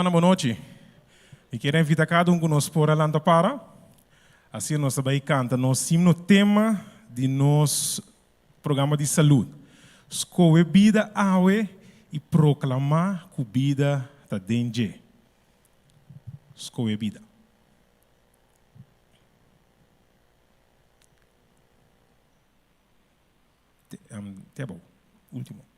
Boa noite. E quero invitar cada um que nos por alanta para. Assim nós também canta nosso hino tema de nosso programa de saúde. Escolher vida awe e proclamar que vida está dentro. Escolher vida. Tá bom. Último.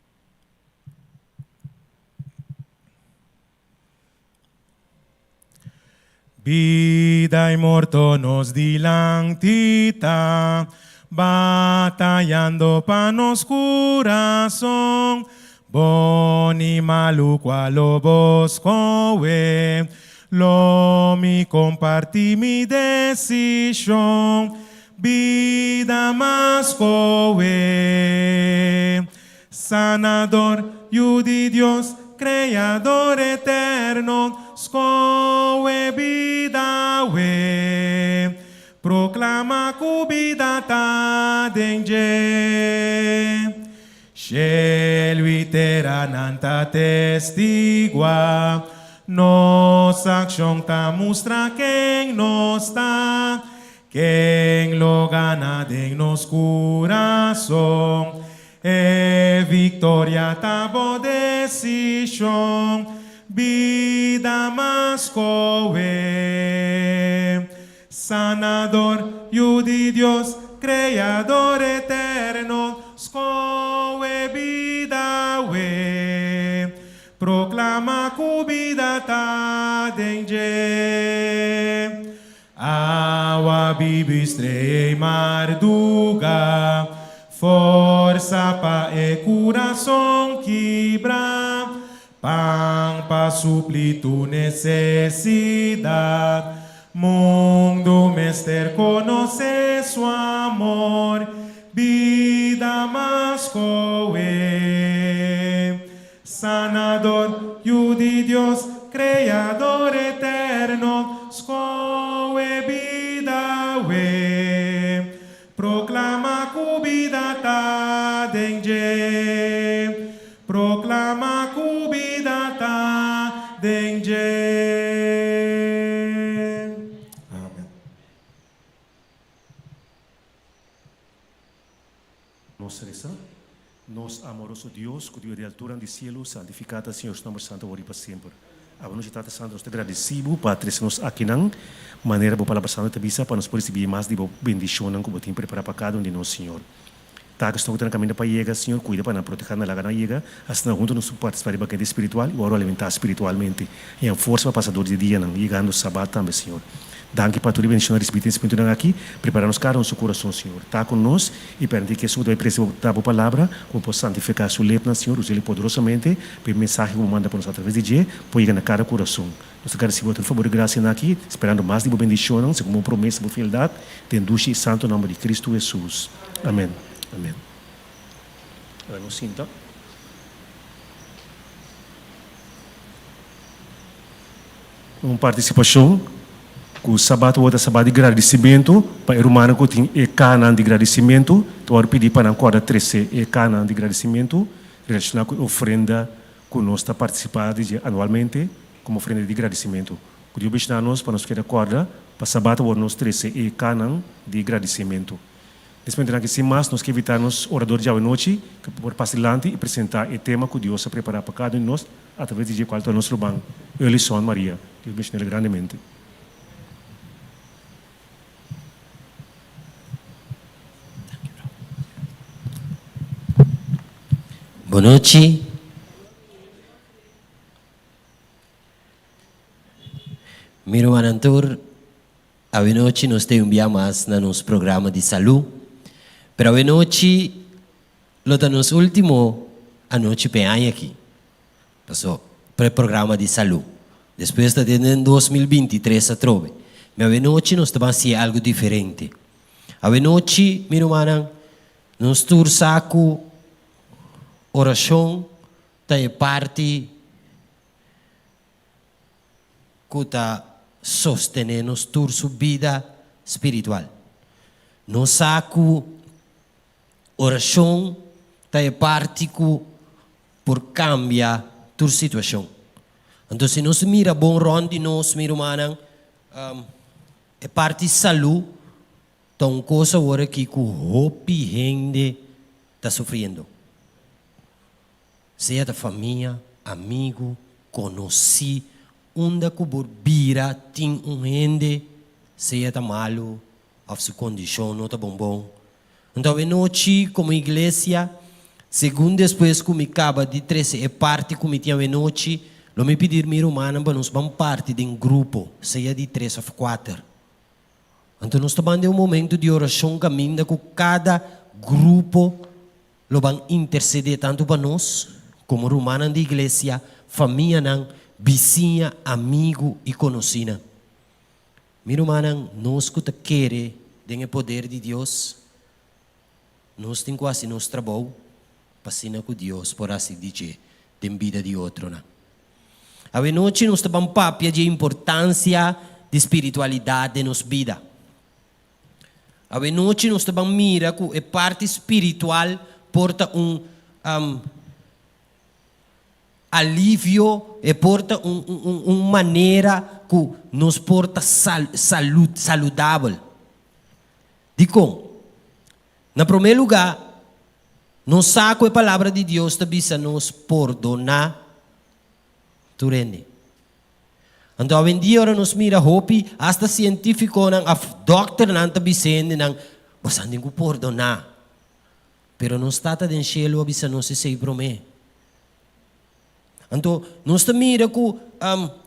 Vida e morto nos dilantita, batallando pa nos corazón, boni maluco a lobos coe, lo mi comparti mi decisión, vida más coe, sanador, yu di Dios, Creador eterno, scoe vida we, proclama cubida ta denge, scelvitera nanta testigua, nos acción ta mustra quem nos sta, quem lo gana de nos corazón. E victoria tabo decisión, vida más coe, sanador, yu di Dios, creador eterno, scoe vida we, proclama cubida ta denge, awa bibistre marduga, força pa e coração quebra, pão pa suplir tu necessidade, mundo mister conoce su amor, vida más coe, sanador, yu di Dios, creador eterno, scoe vida we, proclama cubida ta denge, proclama cubida ta denge. Amém. Nossa oração, nosso amoroso Deus, que Deus de altura do cielo, santificado Senhor, seu nome santo, agora e para sempre. A noite está santo, nós te agradecemos, Padre, se nos aqui não, maneira boa palavra santa bisa para nos poder receber mais de bendição que você tem preparado para cada um de nós, Senhor. Tá que estou no caminho para chegar, Senhor, cuida para não proteger na laga na chega, assim junto nos participar de baquete espiritual e agora alimentar espiritualmente. E a força para passador de dia, não chegando no sábado também, Senhor. Danke para tudo bendição e Espírito Santo aqui, preparamos cada um seu coração, Senhor. Está conosco e permite que o Senhor vai preservar a palavra, como possa santificar sua lepna, Senhor, use ele poderosamente, para o mensagem que manda para nós através de dia, para chegar na cada coração. Nós agradecemos por favor e graça aqui, esperando mais de boa bendição, segundo promessa, boa fidelidade, tendo e santo nome de Cristo Jesus. Amém. Amém. Agora nos sinta. Uma participação. O sábado outra sábado de agradecimento para o irmão que tem e cana de agradecimento, tu vai pedir para acorda 13 e cana de agradecimento relacionado com a ofrenda que nós está participando anualmente como ofrenda de agradecimento. Que Deus bendiga nós para nós que acorda para sábado ou nós 13 e cana de agradecimento. Nesse momento aqui sem mais nós que evitarmos orador de hoje noite que por passar adiante e apresentar o tema que Deus ha preparado para cada um de nós através de qual está nosso banco. Elisson Maria. Deus bendiga grandemente. Boa noite. Meu irmão Antur, a noite nós temos um dia mais no nosso programa de saúde. Pero a noite, lota nos último a noite bem aqui. Passou para o programa de saúde. Depois está tendo em 2023 a trove. Mas a noite nós estamos a algo diferente. A noite, meu irmão, nós temos saco oração é parte que está sostenendo nossa vida espiritual. Nós saco oração é parte que por cambiar tua situação. Então, se nós mira bom ronde nós, mira manang, é parte de saúde, então coisa agora que o hopi gente está sofrendo. Seja da família, amigo, conheci, onde que borbira tem gente, seja da malo, a sua condição não está bom. Então, a noite, como igreja, segundo depois que me acaba de 13, é parte que me tinha a noite, eu me pedir minha humana para nós vamos parte de um grupo, seja de 3 ou 4. Então, nós estamos em um momento de oração caminho com cada grupo, lo vão interceder tanto para nós, como romana da igreja, família, vizinha, amigo e conhecida. Minha irmã, nós que queremos o poder de Deus, nós temos quase nosso trabalho para ser com Deus, por assim dizer, tem vida de outro. A noite nós estamos papia de importância de espiritualidade de nossa vida. A noite nós estamos mira que a parte espiritual porta alívio e porta maneira que nos porta saludável. Digo, na primeiro lugar, nós saco a palavra de Deus também nos perdonar turene. Então, hoje em dia, nós mira hopi, hasta científico, a doctor não está dizendo, você não tem que perdonar. Pero não está dentro do cielo, avisa não se sei para mim. Então, nós mira que,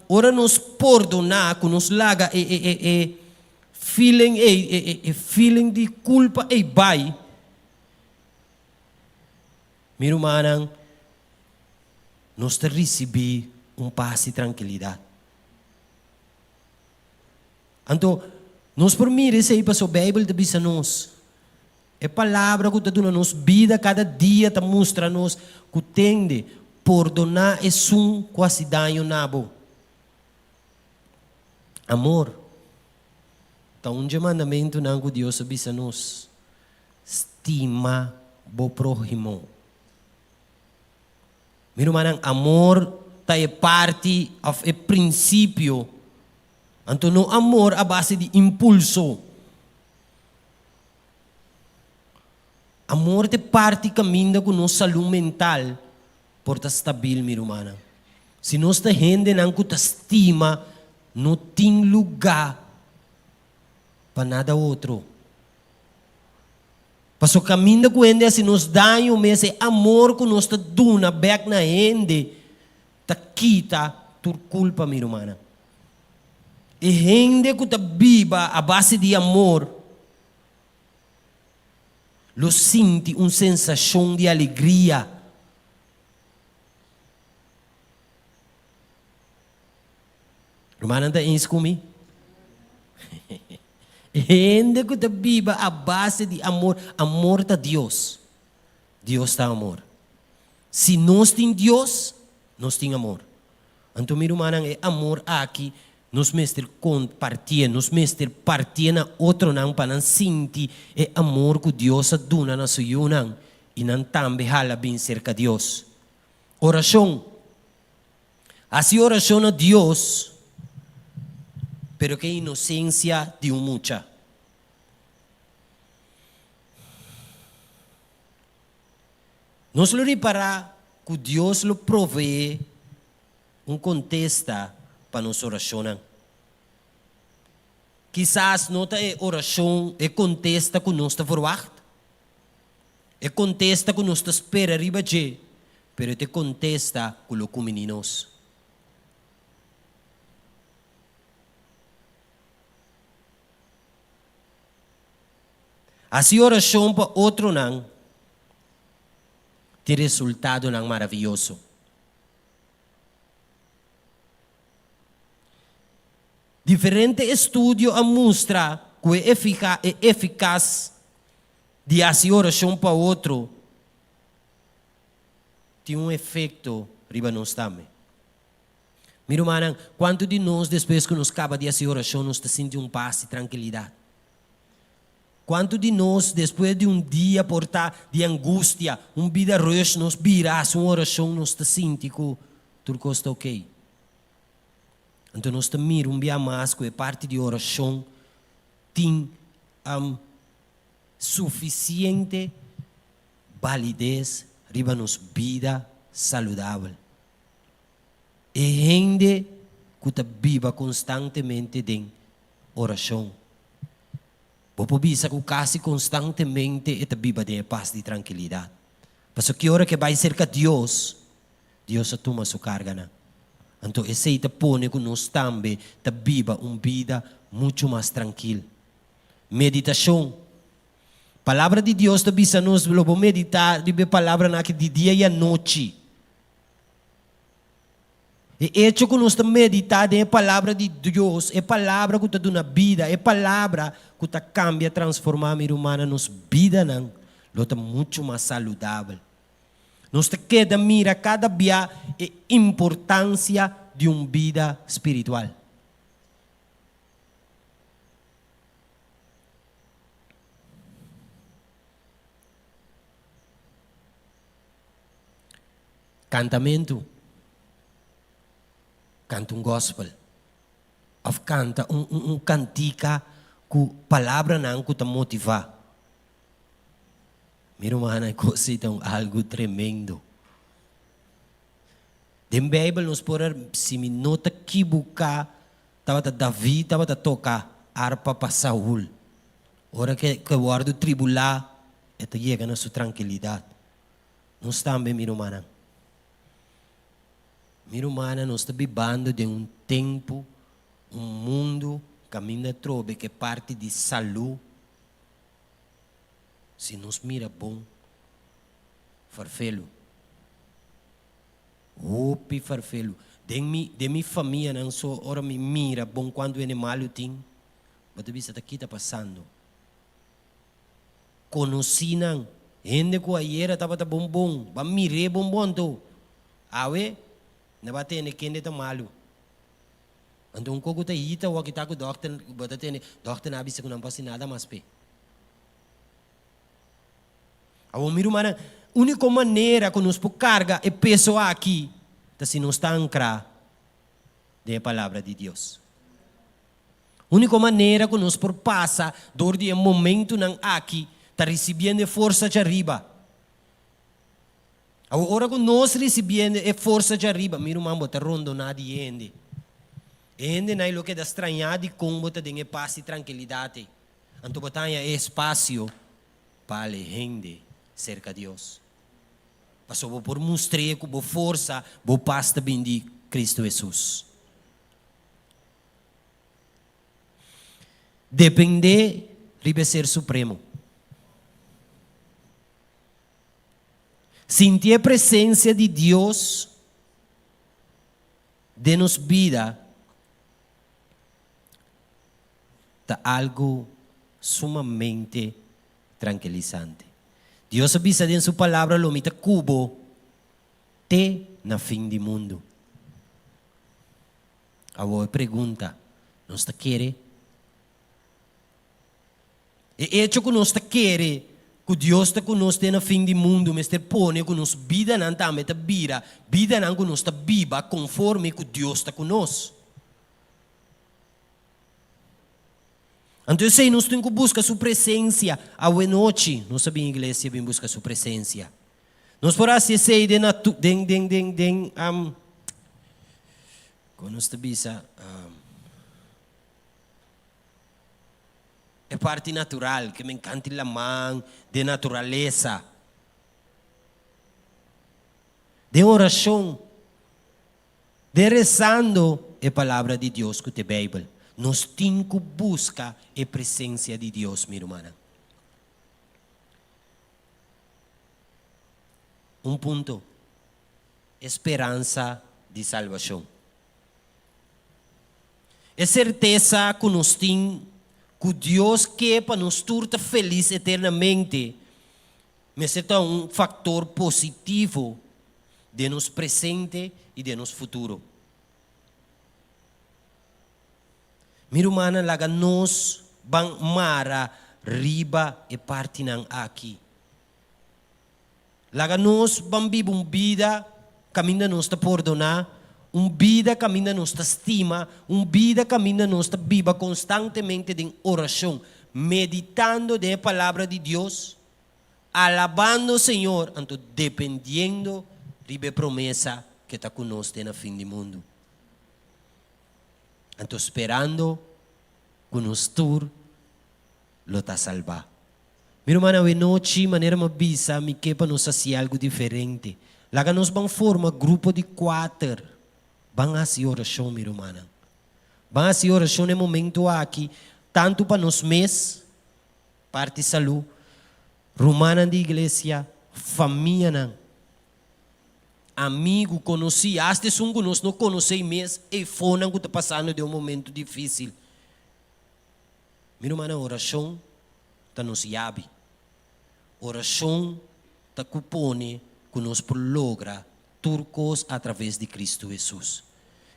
ora nos perdonar, que nos laga feeling de culpa e vai. Meu irmão, nós recebemos paz e tranquilidade. Então, nós por mim recebemos a Bíblia de bisa nós. É palavra que está dando nos vida cada dia, está mostra nos que tende perdonar é quase danho nabo. Amor. Então, mandamento não que Deus bisa nos. Estima o próximo. Meu irmão, amor é parte, é princípio. Então, no amor a base de impulso. Amor é parte caminho com nossa saúde mental, por estar estável, meu irmão. Se nós está gente não que estima, não tem lugar para nada outro. Mas o caminho com ele, se nos dá esse amor que nós está dando back na gente, está quita por culpa, meu irmão. E gente que está viva a base de amor, lo sente uma sensação de alegria. Irmã, está isso comigo? Gente que está viva a base de amor. Amor está Deus. Deus está amor. Se nós temos Deus, nós temos amor. Então, meu irmão, é amor aqui. Nós mestre compartilha, nós mestre partilha na outro não para não sentir é amor que Deus dá na sua vida e não também hala bem cerca de Deus. Oração. Assim oração a Deus, pero que inocência de mucha. Nós lo reparar que Deus lo provee contesta para nossa oração. Quizás não é oração, é contesta que nós está forward. É contesta que nós está espera riba de, pero te contesta que lo meninos. Assim oração para outro não, tem resultado não maravilhoso. Diferente estudo mostra que é eficaz de fazer oração para outro tem efeito riba nós também. Meu irmão, quanto de nós depois que nos acaba de fazer oração nós sentimos paz e tranquilidade? Quanto de nós depois de dia portar de angústia, vida rush, nos virar uma oração nós sentimos que tudo está ok? Então nós também um dia mais com a parte de oração tem suficiente validez riba nos vida saudável. E gente que está viva constantemente em oração. Você bisa que quase constantemente está viva de paz e tranquilidade. Mas que hora que vai cerca de Deus, Deus toma sua carga. Na. Então, esse aí põe que nós também está viva uma vida muito mais tranquila. Meditação. Palavra de Deus está bisa nós lobo meditar de palavra na de dia e à noite. E hecho que nós meditamos é a palavra de Deus, é a palavra que está dando vida, é a palavra que está cambia, transforma a vida humana nos vida não, está muito mais saudável. Nós queda mira cada dia a importância de uma vida espiritual. Cantamento. Canta gospel. Ou canta cantica com palavra não que te motiva. Mira mana coisa então algo tremendo. Den Bíblia nos pôr se me nota que buscar tava Davi tava tocar harpa para Saul. Ora que guardo tribular eta chega na sua tranquilidade. Nós também mira mana. Mira humana, nós estamos vivendo de um tempo, um mundo que ainda trove que parte de saúde. Se nos mira bom, farfelo. Opi farfelo. De minha família, não só ora me mira bom quando é mal eu tenho. Mas tu viste aqui está passando. Conheci não. Gente que ayer estava bom. Vai mirar bom tu. Awe. Na bate ne kende ta malu. Então ko ta ita wa kita ko doctor bata ne doctor na bisa ko não passa nada mais pe. Awo miru mana única maneira que nos por carga é peso aqui, tá se nos está ancrar de palavra de Deus. Única maneira que nos por passa dor de momento não aqui, tá recebendo força de arriba. Agora que nós recebemos a força de arriba, mira o mambo, está rondo nada de ende. Ende não é o que está estranhado e como está dando paz e tranquilidade. Então, botanha é espaço para a gente cerca de Deus. Passou por mostrar que a força, a paz também de Cristo Jesus. Depender de ser supremo. Sentir a presença de Deus de nos vida está algo sumamente tranquilizante. Deus avisa em sua palavra lo mita cubo te na fim do mundo. A boa pergunta, nós está querer? E hecho que nós está querer que Deus está conosco no fim do mundo, mas põe que nos vida não está meta vida não que nos está viva conforme que Deus está conosco. Então, sei, nós temos que buscar sua presença. A noite, nós sabemos em igreja, bem buscar sua presença. Nós por assim sei de quando nós bisa é parte natural, que me encanta a mão, de natureza, de oração, de rezando a palavra de Deus que é a Bíblia. Nós temos que buscar a presença de Deus, minha irmã. Um ponto, esperança de salvação. É certeza que nós temos que Deus quer para nos tornar feliz eternamente, mas é um fator positivo de nos presente e de nos futuro. Minha irmã, laga nós bang mara riba e parte nang aqui. Laga nós bang bibong vida, caminho nos ta perdonar, vida caminha nossa estima, vida caminha nossa viva constantemente em oração, meditando da palavra de Deus, alabando o Senhor, então dependendo da promessa que está conosco no fim do mundo. Então esperando que nos tur lo está salvar. Meu irmão, hoje noite, maneira uma bisa, me quer para nos fazer algo diferente. Lá nos vamos formar grupo de 4. Vamos fazer oração, meu irmão. Vamos fazer oração no momento aqui, tanto para nos mês, parte de saúde, romana de igreja, família, amigo, conheci, até se nós não conhecemos mês, e foi que está passando de momento difícil. Meu irmão, oração está nos yabe. Oração está cupone que nos logra turcos através de Cristo Jesus.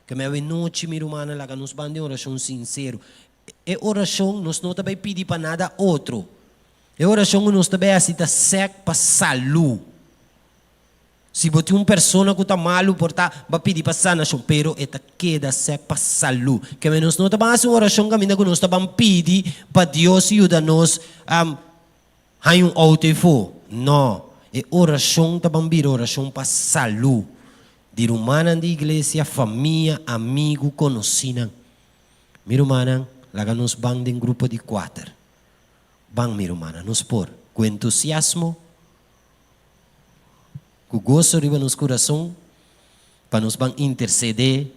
Que me noite, meu irmão, lá nos bande oração sincero. E oração nós não também pedir para nada outro. E oração nós também assista sec para saúde. Se você uma pessoa que está malo, porta, vai pedir para sanação, pero esta queda sec para saúde. Que nós não também fazemos oração que nós também pedir para Deus ajuda-nos a um outro. Não. E oração também vira oração para saúde. De humana de igreja, família, amigo, conhecido. Meu irmão, lá nos vamos em grupo de 4. Vamos, meu irmão, nos por com entusiasmo, com gozo de nos coração, para nos vamos interceder.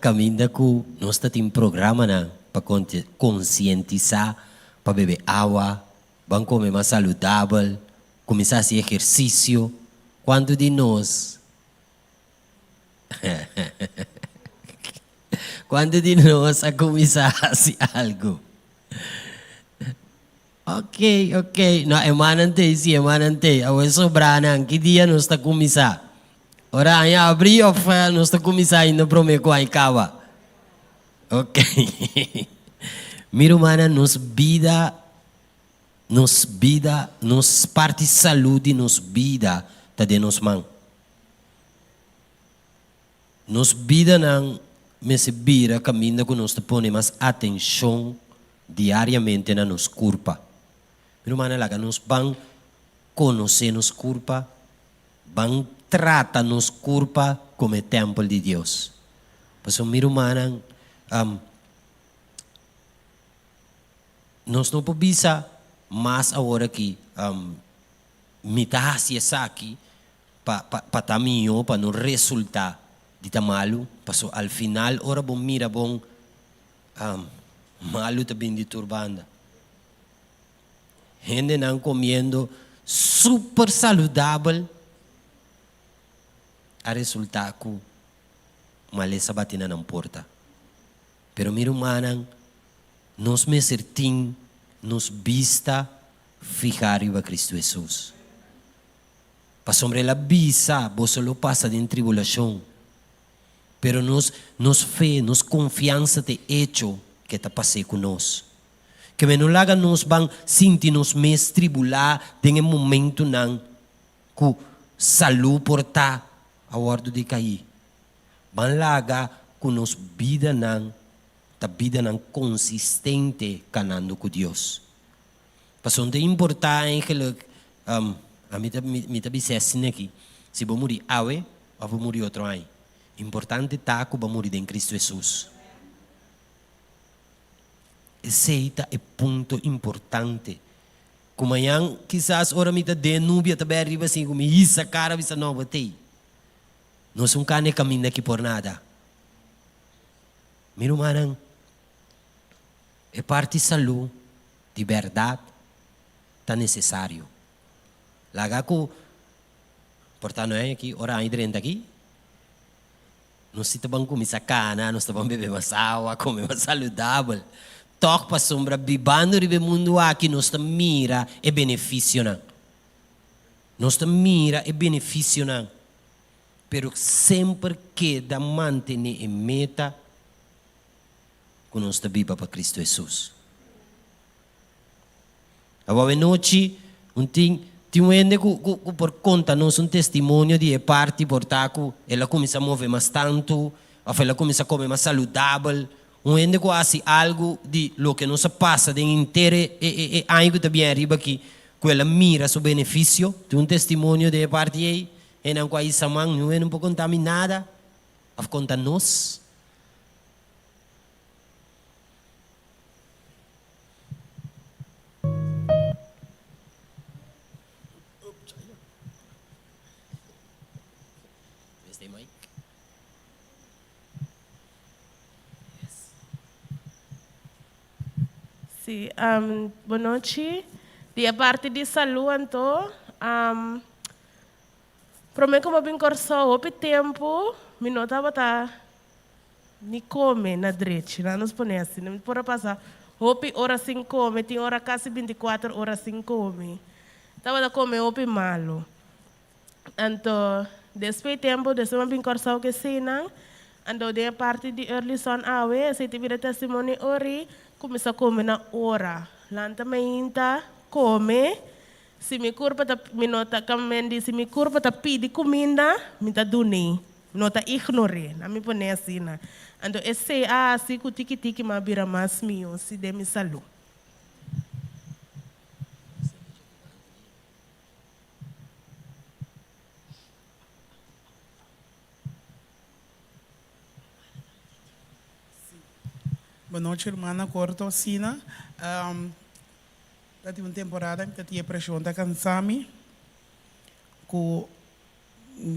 Caminho que nós temos programa para conscientizar, para beber água, vamos comer mais saudável, começar a fazer exercício. Quando de nós, quando de nós a começar a fazer algo. Ok. Não, emanante, sim, emanante. Agora sobrando, que dia nós está começar? Ora, abrir ou nós está começar ainda para me coaicava. Ok. Meu irmão, nos parte de saúde, nos vida, está de nos mãos. Nos vida não me se vira caminho que nós põe mais atenção diariamente na nos culpa. Meu irmão, lá nos vão conhecer nos culpa, vão tratar nos culpa como templo de Deus. Por isso, meu irmão, nós não podemos mais agora que me tá essa aqui para taminho, para não resultar de tamalo, paso al final ora bom mira bom malo também de turbanda. Gente não comendo super saudável, a resultar que maleza batina na porta. Pero meu irmão, nos me certim, nos vista ficar em Cristo Jesus. Para sobre la visa, você lo passa de tribulação. Pero nos fé, nos confiança de hecho que está passando conosco. Que me não laga nos vão sentir nos mes tribular em um momento não que saúde portar a ordem de cair. Van laga que nos vida não ta vida não consistente canando com Deus. Passou de importante que a mim tá bisesse aqui. Se vou morrer awe, ou vou morrer outro aí. Importante tá que vou morrer em Cristo Jesus. Esse é ponto importante. Como amanhã, quizás, ora me tá de núbia, tá bem arriba assim, como isso, cara, isso não vai ter. Nós não cane caminho aqui por nada. Meu irmão, é parte de saúde, de verdade, tá necessário. Laga ko, portanto é aqui, ora aí dentro aqui. Nós estamos com misa cana, nós estamos beber mais água, comer mais saudável. Toque para sombra, bibando de mundo aqui, nós estamos mira e benefício não. Nós estamos mira e benefício não. Pero sempre queda manter em meta que nós estamos viva para Cristo Jesus. Agora noite Ti ende por conta nós testemunho de parte por taco, ela começa a mover mais tanto, ou ela começa a comer mais saudável. Ende quase algo de lo que nos passa de inteiro e algo também arriba que ela mira seu benefício, tem testemunho de parte aí, e não quase samang, não é um pouco contaminada, a conta nós. Sim, boa noite. De parte de saúde, então, para mim como bem corso, o tempo, me notava tá ni come na direita, não nos põe assim, não pode passar. Hopi hora 5 come, tem hora quase 24 horas 5 come. Tava da come hopi malo. Então, depois tempo, depois bem corso que cena, então de parte de early son awe, se tiver testemunho ori, começa a comer na hora. Lanta mainta, come. Se me curva ta minota kamendi, se me curva ta pidi comida, minta duni. Minota ignore, na me pone assim na. Ando esse assim ku tiki tiki mabira mas mio, se de mi salu. Boa noite, irmã Corto Sina. Da uma temporada que tinha pressão da cansami, que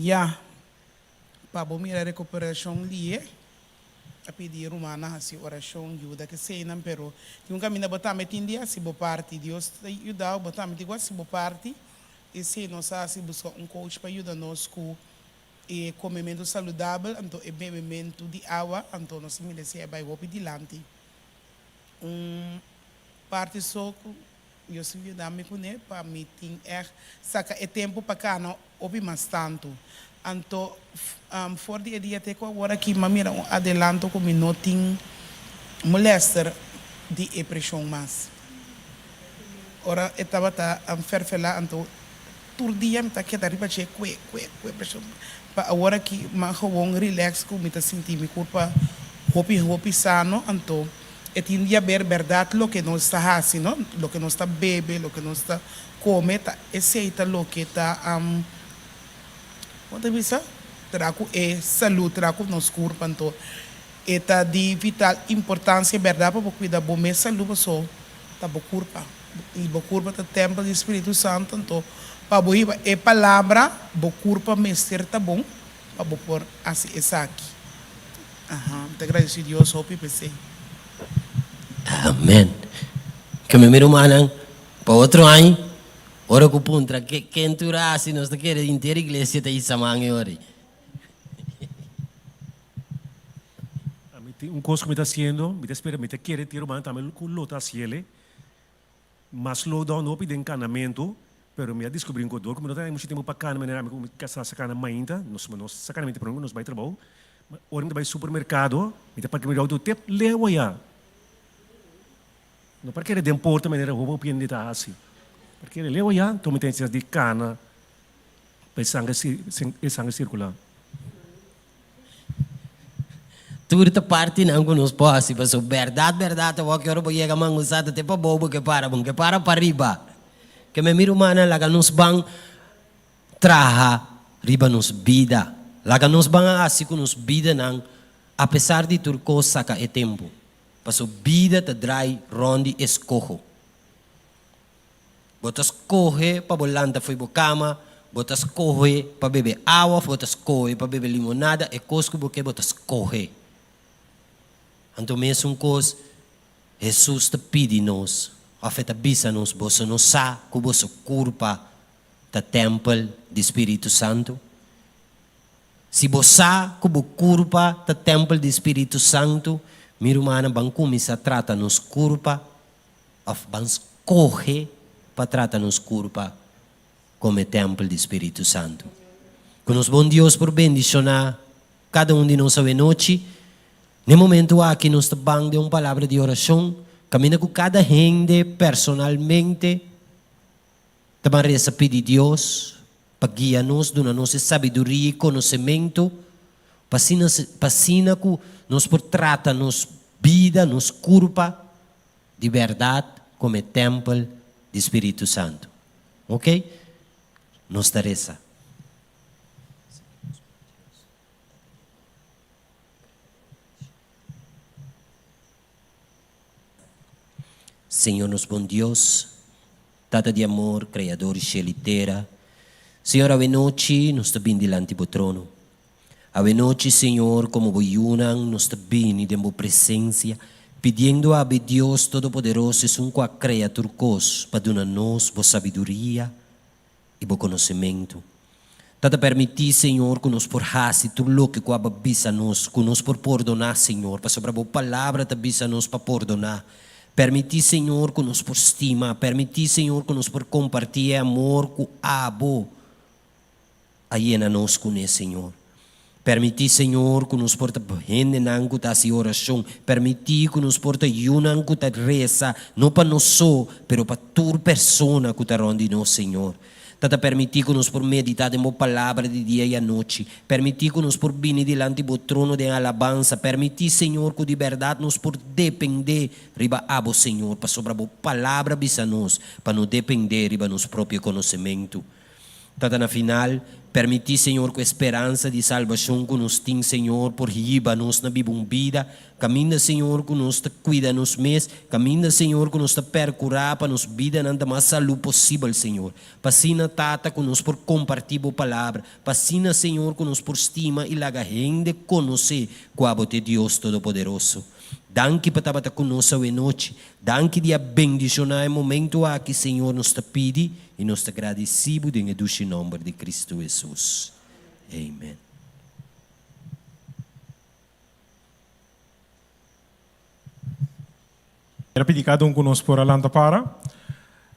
já para bom mirar recuperação ali, a pedir humana assim oração ajuda que sei não pero tem um caminho botar metindia se bo parte Deus ajuda botar metindia se bo parte e se nós assim buscar um coach para ajudar nós com e comimento saudável, então e bebimento de água, então nós me descer vai o pedilante. Parte só eu se viu da me conhe para meeting saca é tempo para cá não ouvi mais tanto. Então for dia dia te com agora que mamira adelanto com noting molester de depressão mais. Ora estava tá ferfela então tur dia me tá que tá riba che que pressão agora que mais gewoon relax com me tá sentir me culpa hopi sano então é tinha ver verdade lo que nós está fazendo lo que nós está bebe lo que nós está come tá aceita lo que tá quanto visa trago é saúde trago nos corpo então é tá de vital importância verdade para cuidar bom me saúde só tá bo corpo e bo corpo tá templo do Espírito Santo então para boa é palavra bo corpo me ser tá bom para bo por assim essa aqui te agradeço Deus hope pensei Amém. Que me miro manang para outro ano, ora que puntra que entura se nós quer inteira igreja tá isso mangue ori. Coisa que me está haciendo, me espera, me quer ter uma também com lota ciele, mas lo dá no pide encanamento, pero me descobri um coisa que me não tem muito tempo para cá, maneira me casar sacana mainda, nós sacanamente para nós vai trabalhar, ora me vai supermercado, me tá para que me dá o tempo lewa ya. Não porque ele importa maneira roupa o piano de tá assim, porque ele lewa ya, toma tendência de cana, para sangue circular. Turta parte não nos pode, mas o verdade, o que eu vou chegar a usar até para bobo que para riba. Que me miro mana laga nos bang traha riba nos vida. Laga nos bang assim com nos vida não, apesar de turco saca é tempo. Mas o vida te drai rondi escojo. Botas corre para bolanta foi bocama, botas corre para beber água, botas corre para beber limonada, e cosco porque botas corre. Então mesmo coisa, Jesus te pede nos, afeta bisa nos, você não sabe que você culpa da templo do Espírito Santo. Se você sabe que você culpa da templo do Espírito Santo, miro mana bang começar a tratar nos culpa, vamos correr para tratar nos culpa como templo do Espírito Santo. Que nos bom Deus por bendicionar cada um de nós a noite. No momento aqui nós estamos de uma palavra de oração, caminha com cada gente personalmente, Também reza pedir Deus para guiar-nos, dar-nos sabedoria e conhecimento, para que nos por trata nos vida, nos curva de verdade como templo do Espírito Santo. Ok? Nos reza. Senhor, nos bom Deus, Tata de amor, Criador e céu e terra, Senhor, a noite nos está bem delante do trono. A noite, Senhor, como boiunam, nos está bem de boa presença, pedindo a Deus Todo-Poderoso e um a criatura para dar-nos boa sabedoria e bom conhecimento. Tata permitir, Senhor, que nos por hasi tudo o que a bisa nos, que nos por perdonar, Senhor, para sobre a boa palavra ta bisa nos para perdonar. Permitir, Senhor, que nos por estima, permitir, Senhor, que nos por compartilhar amor com abo. Aí na nós com ele, Senhor. Permitir, Senhor, que nos porta rende nango ta si oração. Permitir que nos porta yunan que ta reza, não para nós só, pero para toda persona que ta ronde nós, Senhor. Tata permitir que nos por meditar de uma palavra de dia e à noite. Permitir que nos por vir delante do trono de alabança. Permitir, Senhor, que de verdade nos por depender riba abo, Senhor, para sobre a palavra bisa nós, para não depender riba nos próprio conhecimento. Tata na final, permitir, Senhor, que a esperança de salvação que nos tem, Senhor, por riba nos na vida. Caminha, Senhor, que nos cuida nos mês. Caminha, Senhor, que nos percurar para nos vida nanda mais saúde possível, Senhor. Passina, Tata, que nos por compartilhar a palavra. Passina, Senhor, que nos por estima e laga rende conhecer qual é Deus Todo-Poderoso. Danke para estar conosco a noite. Danke de abendicionar o momento aqui, Senhor, nos pede e nos agradecemos em nome de Cristo Jesus. Amém. Quero pedir cada um conosco por alanta para.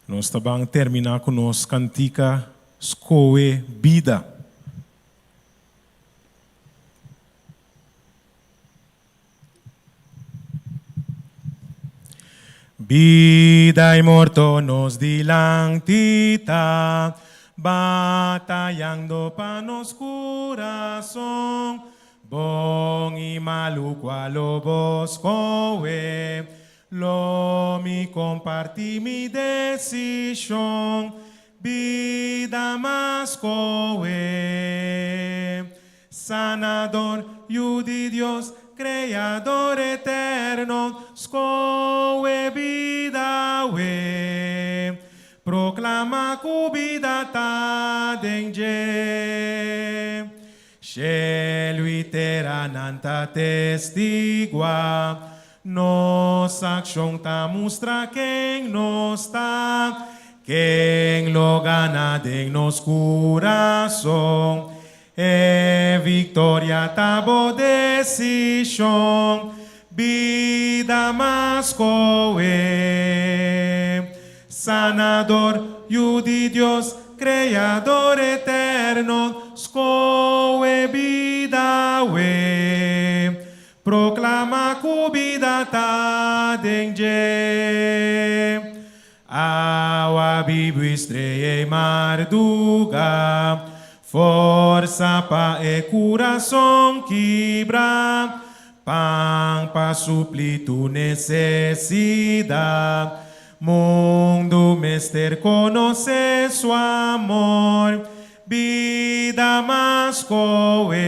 Nós também terminar com nossa cantica Escoe Vida. Vida e morto nos dilantita, batallando para nos coração, bom e maluco a lobos coe, lo me comparti mi decisão, vida mas coe, sanador, yu de Dios, Creador eterno, scoe vida we, proclama cubida ta denge, cielo e terra nanta testigua, nos acción ta mostra quem nos ta, quem lo gana de nos coração. E victoria tabo decisão, vida mas coe, sanador, yu de Dios, Creador eterno, scoe vida we, proclama cubida ta denge, awa bibu estreia e marduga, força pa e coração quebra, pão pa suplir tu necessidade, mundo mister conoce su amor, vida mas coe,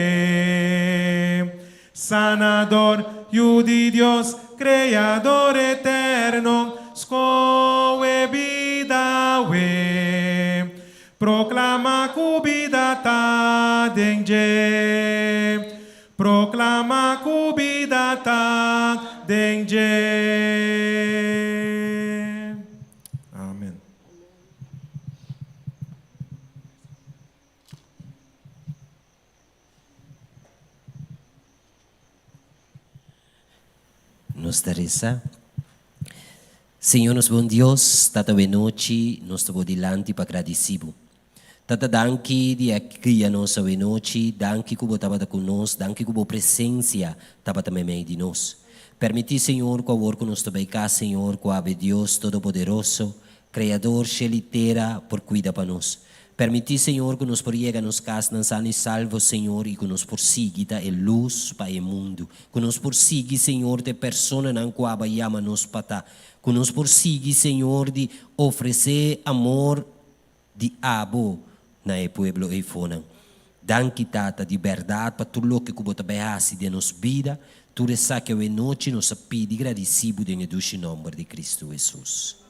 sanador, yu de Dios, Creador eterno, scoe vida we, proclama cubida ta denge, proclama cubida ta denge. Amém. Nos Teresa. Senhor, nos bom Deus, tata noite, nos estamos delante para agradecido. Tata danke de aqui a nossa noite, danke que você estava conosco, danke que a presença estava também meio de nós. Permitir, Senhor, que o work nos também cá, Senhor, que a Deus Todo-Poderoso, Criador, Xelitera, por cuida para nós. Permitir, Senhor, que nos porriega nos casas sano e salvo, Senhor, e que nos persiga e luz para o mundo. Que nos persiga, Senhor, de pessoa não coaba chama nos pata. Que nos persiga, Senhor, de oferecer amor de abo na pueblo e fona. Danke, Tata, de verdade para tudo o que você behasse de nos vida. Tu resa que a noite nos pedi agradecido em o nome de Cristo Jesus.